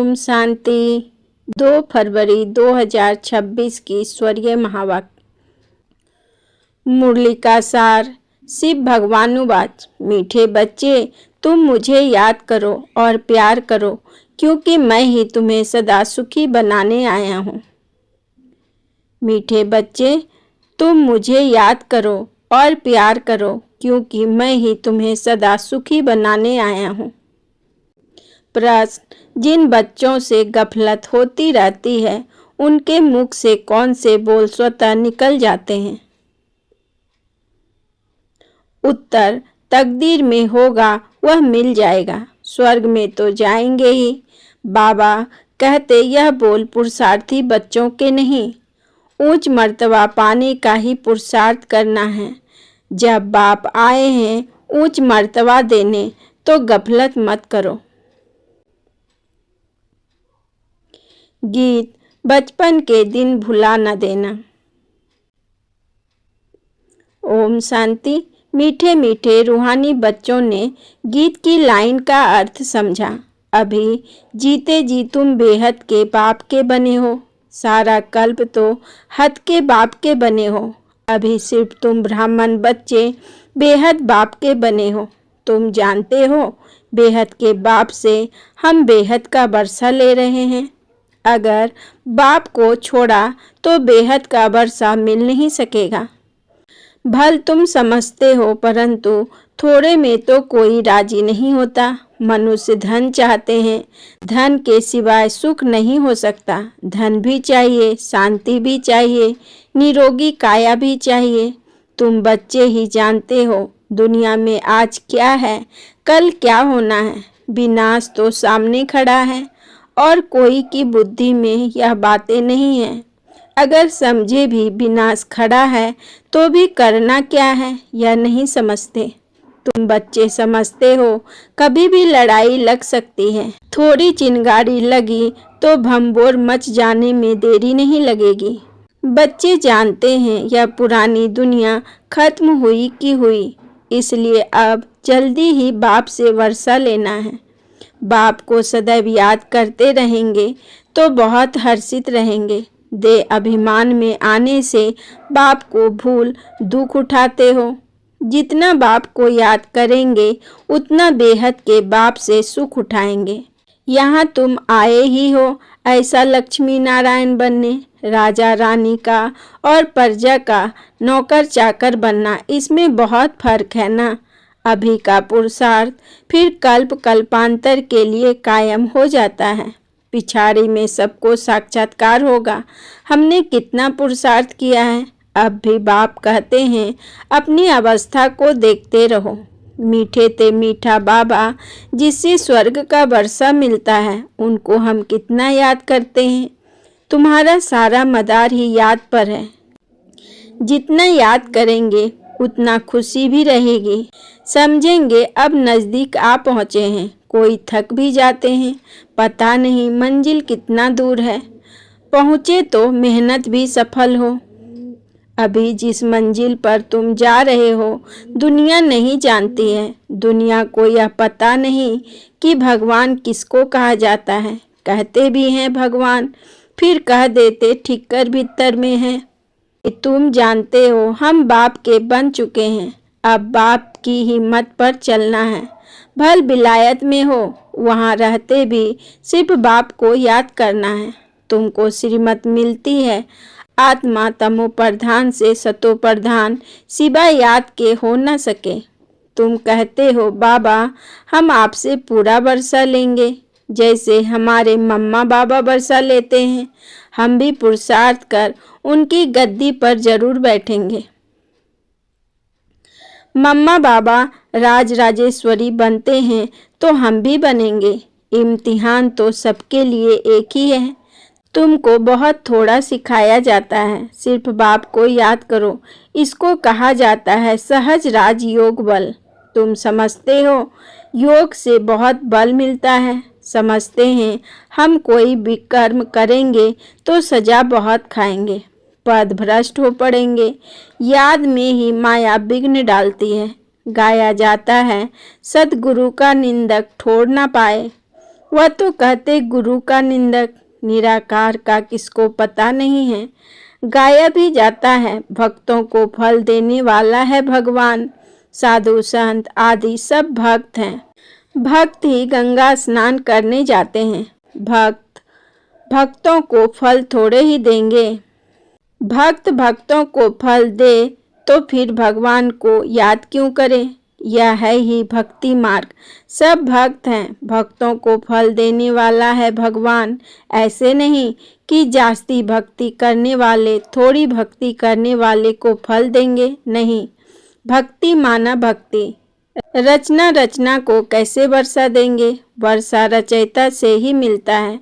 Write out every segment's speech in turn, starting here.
ओम शांति। 2 फरवरी 2026 की स्वर्गीय महावाक्य। मुरली का सार। शिव भगवानुवाच। मीठे बच्चे, तुम मुझे याद करो और प्यार करो, क्योंकि मैं ही तुम्हें सदा सुखी बनाने आया हूँ। मीठे बच्चे, तुम मुझे याद करो और प्यार करो, क्योंकि मैं ही तुम्हें सदा सुखी बनाने आया हूँ। प्रश्न। जिन बच्चों से गफलत होती रहती है, उनके मुख से कौन से बोल स्वतः निकल जाते हैं? उत्तर। तकदीर में होगा वह मिल जाएगा, स्वर्ग में तो जाएंगे ही। बाबा कहते यह बोल पुरुषार्थी बच्चों के नहीं, ऊंच मर्तबा पाने का ही पुरुषार्थ करना है। जब बाप आए हैं ऊंच मर्तबा देने, तो गफलत मत करो। गीत। बचपन के दिन भुला न देना। ओम शांति। मीठे मीठे रूहानी बच्चों ने गीत की लाइन का अर्थ समझा। अभी जीते जी तुम बेहद के बाप के बने हो, सारा कल्प तो हद के बाप के बने हो। अभी सिर्फ तुम ब्राह्मण बच्चे बेहद बाप के बने हो। तुम जानते हो बेहद के बाप से हम बेहद का वर्षा ले रहे हैं। अगर बाप को छोड़ा तो बेहद का वर्षा मिल नहीं सकेगा। भल तुम समझते हो, परंतु थोड़े में तो कोई राजी नहीं होता। मनुष्य धन चाहते हैं, धन के सिवाय सुख नहीं हो सकता। धन भी चाहिए, शांति भी चाहिए, निरोगी काया भी चाहिए। तुम बच्चे ही जानते हो दुनिया में आज क्या है, कल क्या होना है। विनाश तो सामने खड़ा है और कोई की बुद्धि में यह बातें नहीं है। अगर समझे भी विनाश खड़ा है तो भी करना क्या है यह नहीं समझते। तुम बच्चे समझते हो कभी भी लड़ाई लग सकती है। थोड़ी चिंगारी लगी तो भंबोर मच जाने में देरी नहीं लगेगी। बच्चे जानते हैं यह पुरानी दुनिया खत्म हुई की हुई, इसलिए अब जल्दी ही बाप से वर्षा लेना है। बाप को सदैव याद करते रहेंगे तो बहुत हर्षित रहेंगे। दे अभिमान में आने से बाप को भूल दुख उठाते हो। जितना बाप को याद करेंगे उतना बेहद के बाप से सुख उठाएंगे। यहाँ तुम आए ही हो ऐसा लक्ष्मी नारायण बनने। राजा रानी का और प्रजा का नौकर चाकर बनना, इसमें बहुत फर्क है ना। अभी का पुरुषार्थ फिर कल्प कल्पांतर के लिए कायम हो जाता है। पिछाड़ी में सबको साक्षात्कार होगा। हमने कितना पुरुषार्थ किया है। अब भी बाप कहते हैं अपनी अवस्था को देखते रहो। मीठे ते मीठा बाबा जिससे स्वर्ग का वर्षा मिलता है, उनको हम कितना याद करते हैं। तुम्हारा सारा मदार ही याद पर है। जितना याद करेंगे उतना खुशी भी रहेगी। समझेंगे अब नज़दीक आ पहुँचे हैं। कोई थक भी जाते हैं, पता नहीं मंजिल कितना दूर है। पहुँचे तो मेहनत भी सफल हो। अभी जिस मंजिल पर तुम जा रहे हो दुनिया नहीं जानती है। दुनिया को यह पता नहीं कि भगवान किसको कहा जाता है। कहते भी हैं भगवान, फिर कह देते ठिक्कर भीतर में है। तुम जानते हो हम बाप के बन चुके हैं। अब बाप की हिम्मत पर चलना है। भल विलायत में हो, वहाँ रहते भी सिर्फ बाप को याद करना है। तुमको श्रीमत मिलती है, आत्मा तमो प्रधान से सतो प्रधान, सिवाय याद के हो न सके। तुम कहते हो बाबा हम आपसे पूरा वर्षा लेंगे, जैसे हमारे मम्मा बाबा वर्षा लेते हैं। हम भी पुरुषार्थ कर उनकी गद्दी पर जरूर बैठेंगे। मम्मा बाबा राज राजेश्वरी बनते हैं तो हम भी बनेंगे। इम्तिहान तो सबके लिए एक ही है। तुमको बहुत थोड़ा सिखाया जाता है, सिर्फ बाप को याद करो। इसको कहा जाता है सहज राज योग बल। तुम समझते हो योग से बहुत बल मिलता है। समझते हैं हम कोई भी कर्म करेंगे तो सजा बहुत खाएंगे, पद भ्रष्ट हो पड़ेंगे। याद में ही माया विघ्न डालती है। गाया जाता है सदगुरु का निंदक ठोर ना पाए। वह तो कहते गुरु का निंदक, निराकार का किसको पता नहीं है। गाया भी जाता है, भक्तों को फल देने वाला है भगवान। साधु संत आदि सब भक्त हैं। भक्त ही गंगा स्नान करने जाते हैं। भक्त भक्तों को फल थोड़े ही देंगे। भक्त भक्तों को फल दे तो फिर भगवान को याद क्यों करे। यह है ही भक्ति मार्ग। सब भक्त हैं, भक्तों को फल देने वाला है भगवान। ऐसे नहीं कि जास्ती भक्ति करने वाले थोड़ी भक्ति करने वाले को फल देंगे। नहीं, भक्ति माना भक्ति। रचना रचना को कैसे वर्षा देंगे। वर्षा रचयिता से ही मिलता है।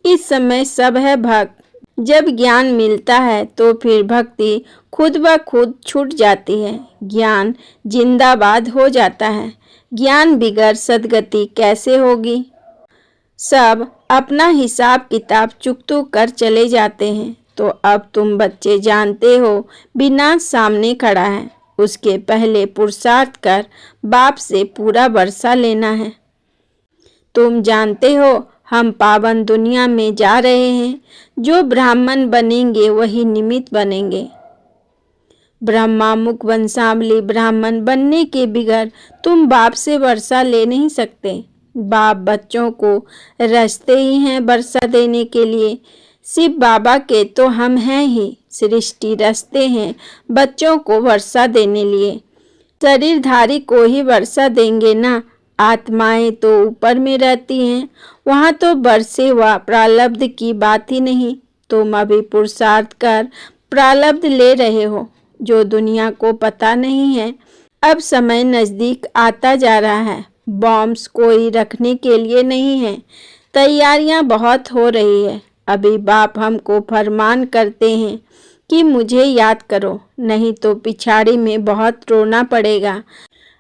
इस समय सब है भक्त। जब ज्ञान मिलता है तो फिर भक्ति खुद ब खुद छूट जाती है। ज्ञान जिंदाबाद हो जाता है। ज्ञान बिगड़ सद्गति कैसे होगी। सब अपना हिसाब किताब चुकतू कर चले जाते हैं। तो अब तुम बच्चे जानते हो विनाश सामने खड़ा है। उसके पहले पुरुषार्थ कर बाप से पूरा वर्षा लेना है। तुम जानते हो हम पावन दुनिया में जा रहे हैं। जो ब्राह्मण बनेंगे वही निमित्त बनेंगे। ब्रह्मा मुख वंशावली ब्राह्मण बनने के बिगड़ तुम बाप से वर्षा ले नहीं सकते। बाप बच्चों को रचते ही हैं वर्षा देने के लिए। शिव बाबा के तो हम हैं ही। सृष्टि रचते हैं बच्चों को वर्षा देने लिए। शरीरधारी को ही वर्षा देंगे ना। आत्माएं तो ऊपर में रहती हैं, वहाँ तो बरसे व प्रारब्ध की बात ही नहीं। तुम अभी पुरुषार्थ कर प्रारब्ध ले रहे हो, जो दुनिया को पता नहीं है। अब समय नज़दीक आता जा रहा है। बॉम्ब्स कोई रखने के लिए नहीं है। तैयारियां बहुत हो रही है। अभी बाप हमको फरमान करते हैं कि मुझे याद करो, नहीं तो पिछाड़ी में बहुत रोना पड़ेगा।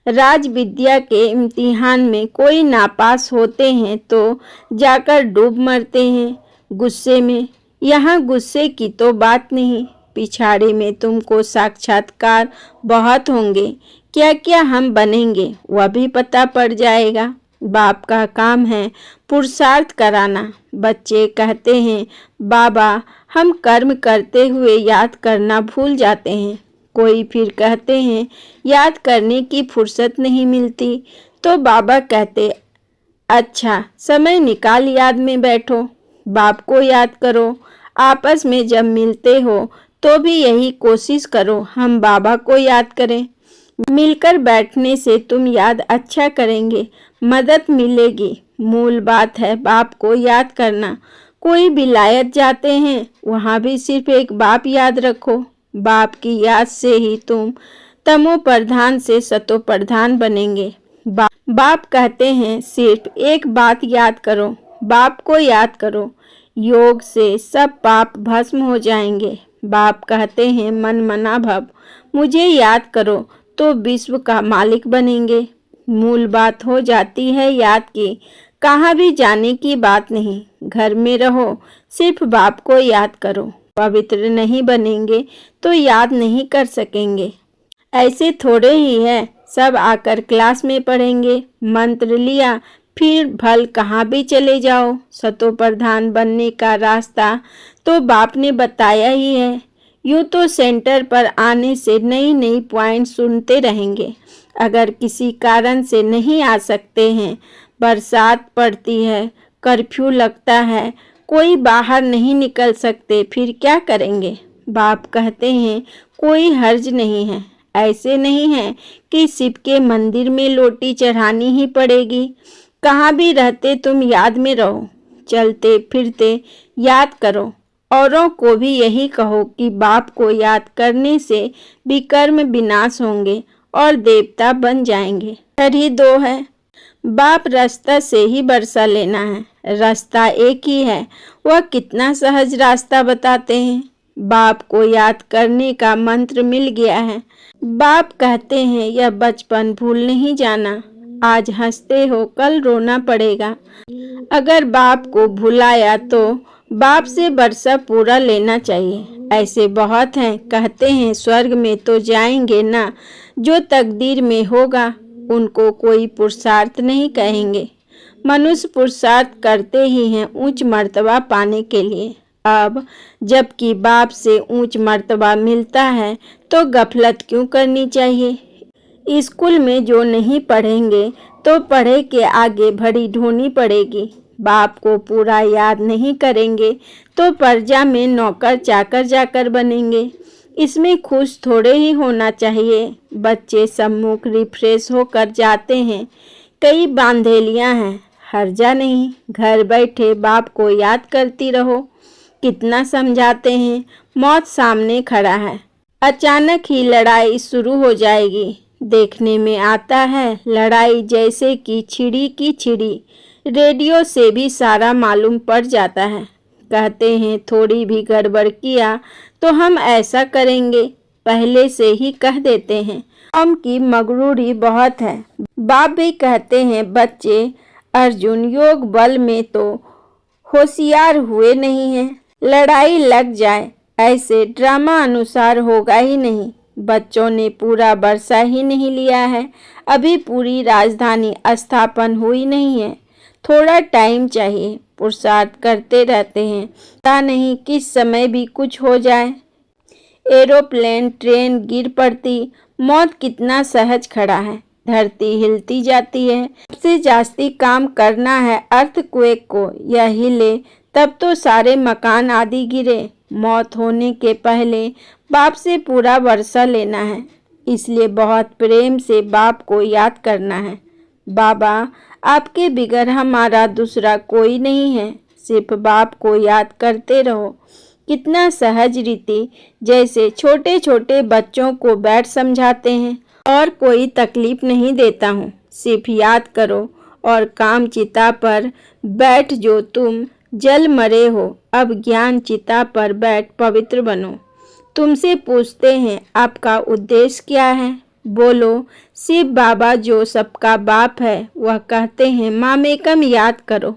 राज विद्या के इम्तिहान में कोई नापास होते हैं तो जाकर डूब मरते हैं गुस्से में। यहाँ गुस्से की तो बात नहीं। पिछाड़ी में तुमको साक्षात्कार बहुत होंगे। क्या क्या हम बनेंगे वह भी पता पड़ जाएगा। बाप का काम है पुरुषार्थ कराना। बच्चे कहते हैं बाबा हम कर्म करते हुए याद करना भूल जाते हैं। कोई फिर कहते हैं याद करने की फुर्सत नहीं मिलती। तो बाबा कहते अच्छा समय निकाल याद में बैठो, बाप को याद करो। आपस में जब मिलते हो तो भी यही कोशिश करो हम बाबा को याद करें। मिलकर बैठने से तुम याद अच्छा करेंगे, मदद मिलेगी। मूल बात है बाप को याद करना। कोई विलायत जाते हैं वहाँ भी सिर्फ एक बाप याद रखो। बाप की याद से ही तुम तमो प्रधान से सतो प्रधान बनेंगे। बाप कहते हैं सिर्फ एक बात याद करो, बाप को याद करो। योग से सब पाप भस्म हो जाएंगे। बाप कहते हैं मन मना भव, मुझे याद करो तो विश्व का मालिक बनेंगे। मूल बात हो जाती है याद की। कहाँ भी जाने की बात नहीं। घर में रहो, सिर्फ बाप को याद करो। पवित्र नहीं बनेंगे तो याद नहीं कर सकेंगे। ऐसे थोड़े ही है, सब आकर क्लास में पढ़ेंगे। मंत्र लिया फिर भल कहाँ भी चले जाओ। सतो प्रधान बनने का रास्ता तो बाप ने बताया ही है। यूँ तो सेंटर पर आने से नई नई पॉइंट सुनते रहेंगे। अगर किसी कारण से नहीं आ सकते हैं, बरसात पड़ती है, कर्फ्यू लगता है, कोई बाहर नहीं निकल सकते, फिर क्या करेंगे। बाप कहते हैं कोई हर्ज नहीं है। ऐसे नहीं है कि शिव के मंदिर में लोटी चढ़ानी ही पड़ेगी। कहाँ भी रहते तुम याद में रहो। चलते फिरते याद करो। औरों को भी यही कहो कि बाप को याद करने से विकर्म विनाश होंगे और देवता बन जाएंगे। ही दो है, बाप रास्ता से ही वर्षा लेना है। रास्ता एक ही है, वह कितना सहज रास्ता बताते हैं। बाप को याद करने का मंत्र मिल गया है। बाप कहते हैं यह बचपन भूल नहीं जाना। आज हंसते हो कल रोना पड़ेगा। अगर बाप को भुलाया तो बाप से वर्षा पूरा लेना चाहिए। ऐसे बहुत हैं, कहते हैं स्वर्ग में तो जाएंगे ना, जो तकदीर में होगा उनको कोई पुरुषार्थ नहीं कहेंगे। मनुष्य पुरुषार्थ करते ही हैं ऊंच मर्तबा पाने के लिए। अब जबकि बाप से ऊंच मर्तबा मिलता है तो गफलत क्यों करनी चाहिए। स्कूल में जो नहीं पढ़ेंगे तो पढ़े के आगे भरी ढोनी पड़ेगी। बाप को पूरा याद नहीं करेंगे तो प्रजा में नौकर चाकर जाकर बनेंगे। इसमें खुश थोड़े ही होना चाहिए। बच्चे सम्मुख रिफ्रेश होकर जाते हैं। कई बांधेलियां हैं, हर्जा नहीं, घर बैठे बाप को याद करती रहो। कितना समझाते हैं, मौत सामने खड़ा है, अचानक ही लड़ाई शुरू हो जाएगी। देखने में आता है लड़ाई जैसे कि छिड़ी की छिड़ी। रेडियो से भी सारा मालूम पड़ जाता है। कहते हैं थोड़ी भी गड़बड़ किया तो हम ऐसा करेंगे, पहले से ही कह देते हैं। कौम की मगरूरी बहुत है। बाप भी कहते हैं बच्चे अर्जुन योग बल में तो होशियार हुए नहीं हैं। लड़ाई लग जाए ऐसे ड्रामा अनुसार होगा ही नहीं। बच्चों ने पूरा वर्षा ही नहीं लिया है, अभी पूरी राजधानी स्थापन हुई नहीं है। थोड़ा टाइम चाहिए। पुरुषार्थ करते रहते हैं, पता नहीं किस समय भी कुछ हो जाए। एरोप्लेन ट्रेन गिर पड़ती, मौत कितना सहज खड़ा है। धरती हिलती जाती है। सबसे जास्ती काम करना है अर्थक्वेक को। यह हिले तब तो सारे मकान आदि गिरे। मौत होने के पहले बाप से पूरा वर्षा लेना है। इसलिए बहुत प्रेम से बाप को याद करना है। बाबा आपके बिगर हमारा दूसरा कोई नहीं है, सिर्फ बाप को याद करते रहो। कितना सहज रीति, जैसे छोटे छोटे बच्चों को बैठ समझाते हैं। और कोई तकलीफ नहीं देता हूँ, सिर्फ याद करो और काम चिता पर बैठ जो तुम जल मरे हो। अब ज्ञान चिता पर बैठ पवित्र बनो। तुमसे पूछते हैं आपका उद्देश्य क्या है, बोलो। शिव बाबा जो सबका बाप है वह कहते हैं मामेकम याद करो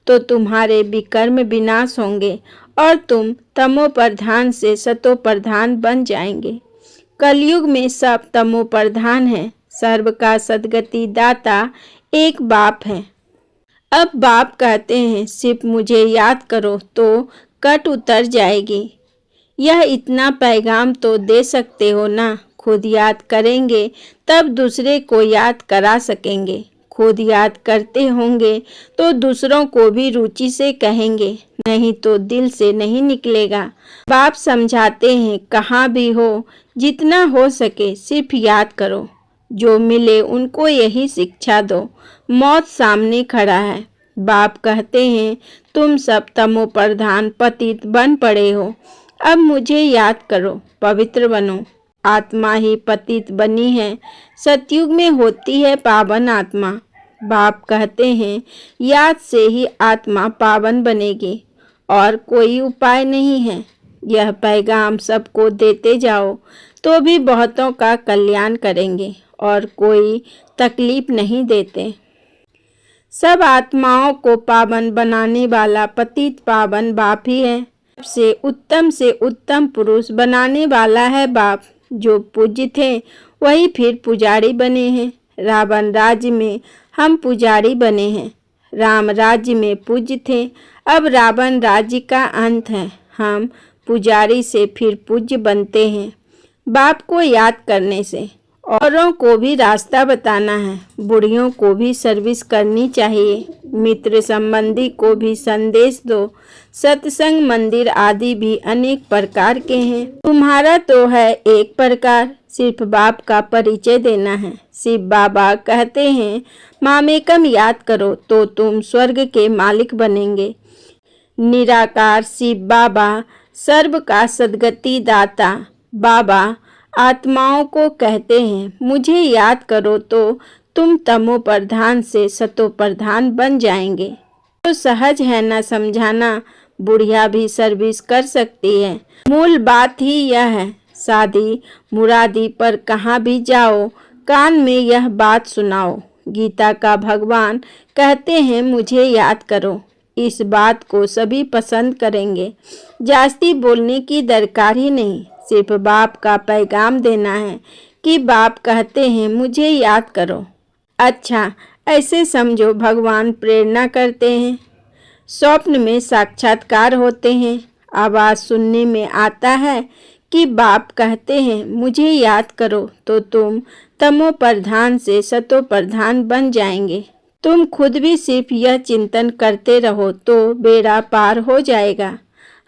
तो तुम्हारे विकर्म विनाश होंगे और तुम तमो प्रधान से सतो प्रधान बन जाएंगे। कलयुग में सब तमो प्रधान है। सर्व का सद्गति दाता एक बाप है। अब बाप कहते हैं सिर्फ मुझे याद करो तो कट उतर जाएगी। यह इतना पैगाम तो दे सकते हो ना। खुद याद करेंगे तब दूसरे को याद करा सकेंगे। खुद याद करते होंगे तो दूसरों को भी रुचि से कहेंगे, नहीं तो दिल से नहीं निकलेगा। बाप समझाते हैं कहाँ भी हो, जितना हो सके सिर्फ याद करो। जो मिले उनको यही शिक्षा दो। मौत सामने खड़ा है। बाप कहते हैं तुम सब तमो प्रधान पतित बन पड़े हो, अब मुझे याद करो, पवित्र बनो। आत्मा ही पतित बनी है, सतयुग में होती है पावन आत्मा। बाप कहते हैं याद से ही आत्मा पावन बनेगी और कोई उपाय नहीं है। यह पैगाम सबको देते जाओ तो भी बहुतों का कल्याण करेंगे और कोई तकलीफ नहीं देते। सब आत्माओं को पावन बनाने वाला पतित पावन बाप ही है। से उत्तम पुरुष बनाने वाला है बाप। जो पूज्य थे वही फिर पुजारी बने हैं। रावण राज्य में हम पुजारी बने हैं। राम राज्य में पूज्य थे, अब रावण राज्य का अंत है। हम पुजारी से फिर पूज्य बनते हैं। बाप को याद करने से औरों को भी रास्ता बताना है। बुढ़ियों को भी सर्विस करनी चाहिए। मित्र संबंधी को भी संदेश दो। सत्संग मंदिर आदि भी अनेक प्रकार के हैं, तुम्हारा तो है एक प्रकार। सिर्फ बाप का परिचय देना है। शिव बाबा कहते हैं मामेकम याद करो तो तुम स्वर्ग के मालिक बनेंगे। निराकार शिव बाबा सर्व का सद्गति दाता। बाबा आत्माओं को कहते हैं मुझे याद करो तो तुम तमो प्रधान से सतो प्रधान बन जाएंगे। तो सहज है ना समझाना। बुढ़िया भी सर्विस कर सकती है। मूल बात ही यह है। शादी मुरादी पर कहाँ भी जाओ कान में यह बात सुनाओ। गीता का भगवान कहते हैं मुझे याद करो। इस बात को सभी पसंद करेंगे। जास्ती बोलने की दरकार ही नहीं, सिर्फ बाप का पैगाम देना है कि बाप कहते हैं मुझे याद करो। अच्छा, ऐसे समझो भगवान प्रेरणा करते हैं। स्वप्न में साक्षात्कार होते हैं। आवाज़ सुनने में आता है कि बाप कहते हैं मुझे याद करो, तो तुम तमो प्रधान से सतो प्रधान बन जाएंगे। तुम खुद भी सिर्फ यह चिंतन करते रहो तो बेड़ा पार हो जाएगा।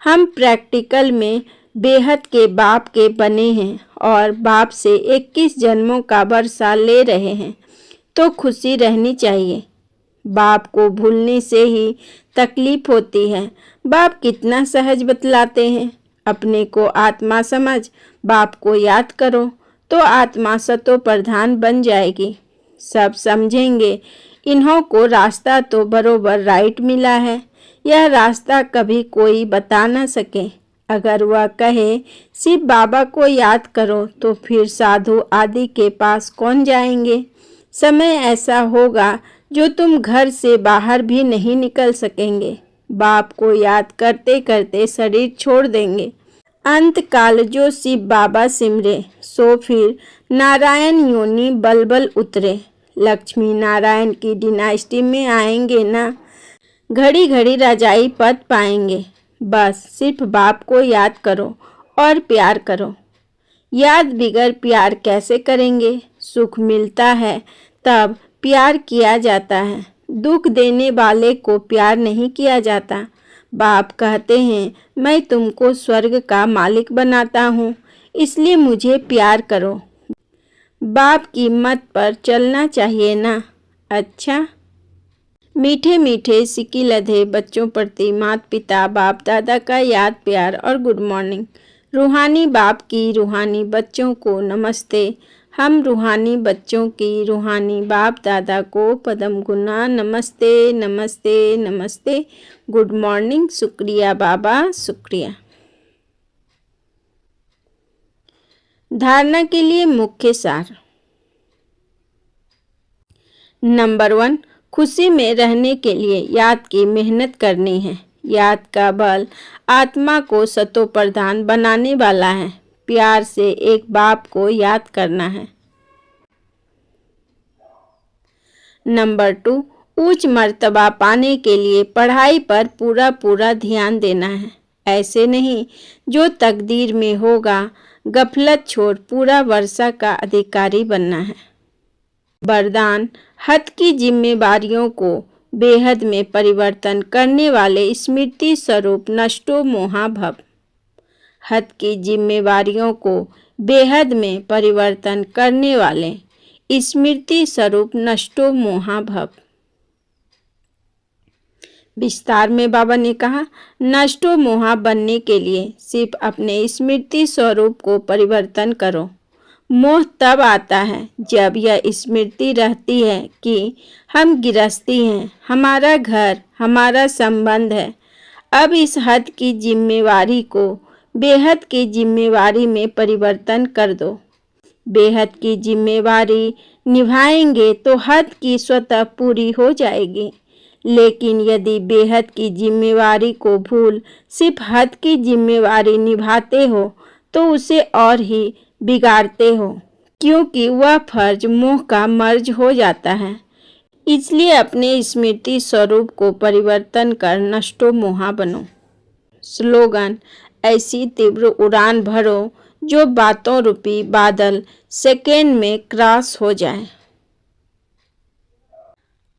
हम प्रैक्टिकल में बेहद के बाप के बने हैं और बाप से 21 जन्मों का वर्षा ले रहे हैं, तो खुशी रहनी चाहिए। बाप को भूलने से ही तकलीफ होती है। बाप कितना सहज बतलाते हैं, अपने को आत्मा समझ, बाप को याद करो तो आत्मा सतो प्रधान बन जाएगी। सब समझेंगे इन्हों को रास्ता तो बरोबर राइट मिला है। यह रास्ता कभी कोई बता न सके। अगर वह कहे सिर्फ बाबा को याद करो तो फिर साधु आदि के पास कौन जाएंगे। समय ऐसा होगा जो तुम घर से बाहर भी नहीं निकल सकेंगे। बाप को याद करते करते शरीर छोड़ देंगे। अंत काल जो शिव बाबा सिमरे सो फिर नारायण योनि बलबल उतरे। लक्ष्मी नारायण की डिनास्टी में आएंगे ना, घड़ी घड़ी राजाई पद पाएंगे। बस सिर्फ बाप को याद करो और प्यार करो। याद बिगर प्यार कैसे करेंगे। सुख मिलता है तब प्यार किया जाता है। दुख देने वाले को प्यार नहीं किया जाता। बाप कहते हैं मैं तुमको स्वर्ग का मालिक बनाता हूँ, इसलिए मुझे प्यार करो। बाप की मत पर चलना चाहिए ना। अच्छा, मीठे मीठे सिक्की लधे बच्चों प्रति माता पिता बाप दादा का याद प्यार और गुड मॉर्निंग। रूहानी बाप की रूहानी बच्चों को नमस्ते। हम रूहानी बच्चों की रूहानी बाप दादा को पदम गुना नमस्ते नमस्ते नमस्ते। Good morning. शुक्रिया बाबा, शुक्रिया। धारणा के लिए मुख्य सार। नंबर 1, खुशी में रहने के लिए याद की मेहनत करनी है। याद का बल आत्मा को सतो प्रधान बनाने वाला है। प्यार से एक बाप को याद करना है। नंबर 2, उच्च मर्तबा पाने के लिए पढ़ाई पर पूरा पूरा ध्यान देना है। ऐसे नहीं जो तकदीर में होगा, गफलत छोड़ पूरा वर्षा का अधिकारी बनना है। वरदान, हद की जिम्मेवारियों को बेहद में परिवर्तन करने वाले स्मृति स्वरूप नष्टो मोहा भव। हद की जिम्मेवारियों को बेहद में परिवर्तन करने वाले स्मृति स्वरूप नष्टो मोहा भव। विस्तार में बाबा ने कहा, नष्टो मोहा बनने के लिए सिर्फ अपने स्मृति स्वरूप को परिवर्तन करो। मोह तब आता है जब यह स्मृति रहती है कि हम गृहस्थी हैं, हमारा घर, हमारा संबंध है। अब इस हद की जिम्मेवारी को बेहद की जिम्मेवारी में परिवर्तन कर दो। बेहद की जिम्मेवारी निभाएंगे तो हद की स्वतः पूरी हो जाएगी। लेकिन यदि बेहद की जिम्मेवारी को भूल सिर्फ हद की जिम्मेवारी निभाते हो तो उसे और ही बिगाड़ते हो, क्योंकि वह फर्ज मोह का मर्ज हो जाता है। इसलिए अपने स्मृति स्वरूप को परिवर्तन कर नष्टो मोहा बनो। स्लोगन, ऐसी तीव्र उड़ान भरो जो बातों रूपी बादल सेकेंड में क्रॉस हो जाए।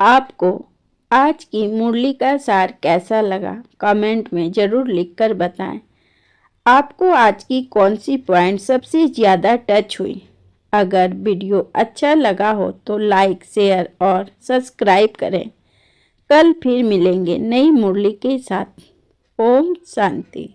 आपको आज की मुरली का सार कैसा लगा कमेंट में ज़रूर लिखकर बताएं। आपको आज की कौन सी पॉइंट सबसे ज़्यादा टच हुई। अगर वीडियो अच्छा लगा हो तो लाइक, शेयर और सब्सक्राइब करें। कल फिर मिलेंगे नई मुरली के साथ। ओम शांति।